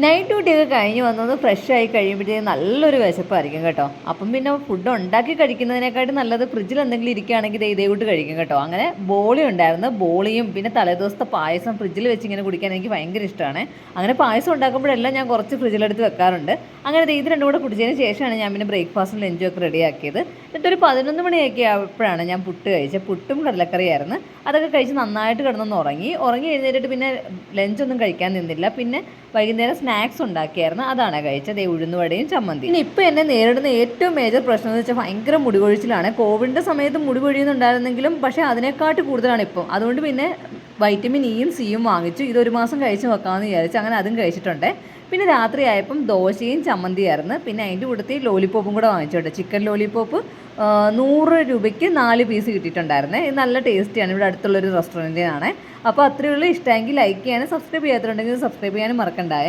Night ഡ്യൂട്ടിയൊക്കെ കഴിഞ്ഞ് വന്നത് ഫ്രഷായി കഴിയുമ്പോഴത്തേക്കും നല്ലൊരു വിശപ്പായിരിക്കും കേട്ടോ. അപ്പം പിന്നെ ഫുഡ് ഉണ്ടാക്കി കഴിക്കുന്നതിനെക്കാട്ടും നല്ലത് ഫ്രിഡ്ജിൽ എന്തെങ്കിലും ഇരിക്കുകയാണെങ്കിൽ ഇതേ കൂട്ട് കഴിക്കും കേട്ടോ. അങ്ങനെ ബോളി ഉണ്ടായിരുന്നു, ബോളിയും പിന്നെ തലേദിവസത്തെ പായസം ഫ്രിഡ്ജിൽ വെച്ച് ഇങ്ങനെ കുടിക്കാൻ എനിക്ക് ഭയങ്കര ഇഷ്ടമാണ്. അങ്ങനെ പായസം ഉണ്ടാക്കുമ്പോഴെല്ലാം ഞാൻ കുറച്ച് ഫ്രിഡ്ജിലെടുത്ത് വെക്കാറുണ്ട്. അങ്ങനെ ഇത് രണ്ടും കൂടെ കുടിച്ചതിന് ശേഷമാണ് ഞാൻ പിന്നെ ബ്രേക്ക്ഫാസ്റ്റും ലഞ്ചും ഒക്കെ റെഡിയാക്കിയത്. എന്നിട്ടൊരു 11 മണിയൊക്കെ ആയപ്പോഴാണ് ഞാൻ പുട്ട് കഴിച്ചത്. പുട്ടും കടലക്കറിയായിരുന്നു. അതൊക്കെ കഴിച്ച് നന്നായിട്ട് കിടന്നൊന്ന് ഉറങ്ങി എഴുന്നേറ്റിട്ട് പിന്നെ ലഞ്ചൊന്നും കഴിക്കാൻ നിന്നില്ല. പിന്നെ വൈകുന്നേരം സ്നാക്സ് ഉണ്ടാക്കിയായിരുന്നു, അതാണ് കഴിച്ചത്. ഉഴുന്നുവടയും ചമ്മന്തി. പിന്നെ ഇപ്പോൾ എന്നെ നേരിടുന്ന ഏറ്റവും മേജർ പ്രശ്നം എന്ന് വെച്ചാൽ ഭയങ്കര മുടി കൊഴിച്ചിലാണ്. കോവിഡിൻ്റെ സമയത്ത് മുടി കൊഴിയുന്നുണ്ടായിരുന്നെങ്കിലും പക്ഷേ അതിനെക്കാട്ട് കൂടുതലാണ് ഇപ്പം. അതുകൊണ്ട് പിന്നെ വൈറ്റമിൻ ഇയും സിയും വാങ്ങിച്ചു. ഇതൊരു മാസം കഴിച്ച് വെക്കാമെന്ന് വിചാരിച്ചു. അങ്ങനെ അതും കഴിച്ചിട്ടുണ്ട്. പിന്നെ രാത്രി ആയപ്പം ദോശയും ചമ്മന്തിയായിരുന്നു. പിന്നെ അതിൻ്റെ കൂട്ടത്തിൽ ലോലിപ്പോപ്പും കൂടെ വാങ്ങിച്ചോട്ടെ. ചിക്കൻ ലോലിപ്പോപ്പ് 100 രൂപയ്ക്ക് 4 പീസ് കിട്ടിയിട്ടുണ്ടായിരുന്നേ. ഇത് നല്ല ടേസ്റ്റിയാണ്. ഇവിടെ അടുത്തുള്ളൊരു റെസ്റ്റോറൻറ്റിനാണ്. അപ്പോൾ അത്രയേ ഉള്ളൂ. ഇഷ്ടമെങ്കിൽ ലൈക്ക് ചെയ്യാനും സബ്സ്ക്രൈബ് ചെയ്യാത്തുണ്ടെങ്കിൽ സബ്സ്ക്രൈബ് ചെയ്യാനും മറക്കണ്ടായേ.